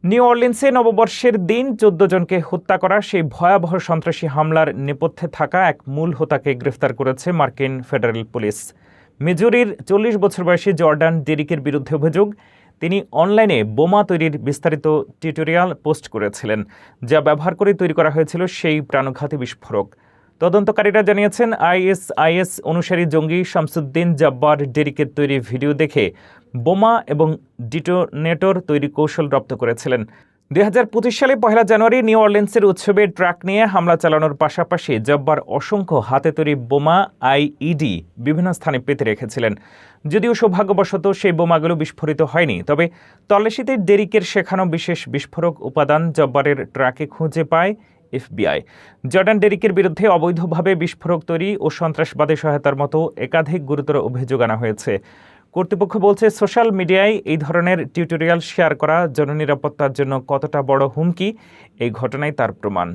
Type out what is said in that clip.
New অর্লিন্সে নববর্ষের দিন ১৪ জনকে হত্যা করা সেই ভয়াবহ সন্ত্রাসী হামলার নেপথ্যে থাকা এক মূল হোতাকে গ্রেফতার করেছে মার্কিন ফেডারেল পুলিশ। মিজুরির ৪০ বছর বয়সী জর্ডান ডেরিকের বিরুদ্ধে অভিযোগ, তিনি অনলাইনে বোমা তৈরির বিস্তারিত টিউটোরিয়াল পোস্ট করেছিলেন, যা ব্যবহার করে তৈরি করা হয়েছিল সেই প্রাণঘাতী বিস্ফোরক। তদন্তকারীরা জানিয়েছেন, আইএসআইএস অনুসারী জঙ্গি শামসুদ্দিন জব্বার ডেরিকের তৈরি ভিডিও দেখে বোমা এবং ডিটোনেটর তৈরি কৌশল রপ্ত করেছিলেন। ২০২৫ সালে ১ জানুয়ারি নিউ অর্লিন্সের উৎসবে ট্রাক নিয়ে হামলা চালানোর পাশাপাশি জব্বার অসংখ্য হাতে তৈরি বোমা আইইডি বিভিন্ন স্থানে পেতে রেখেছিলেন। যদিও সৌভাগ্যবশত সেই বোমাগুলো বিস্ফোরিত হয়নি, তবে তল্লাশিতে ডেরিকের শেখানো বিশেষ বিস্ফোরক উপাদান জব্বারের ট্রাকে খুঁজে পায় এফবিআই। জর্ডান ডেরিকের বিরুদ্ধে অবৈধভাবে বিস্ফোরক তৈরি ও সন্ত্রাসবাদে সহায়তার মতো একাধিক গুরুতর অভিযোগ আনা হয়েছে। কর্তৃপক্ষ বলছে, সোশ্যাল মিডিয়ায় এই ধরনের টিউটোরিয়াল শেয়ার করা জননিরাপত্তার জন্য কতটা বড় হুমকি, এই ঘটনাই তার প্রমাণ।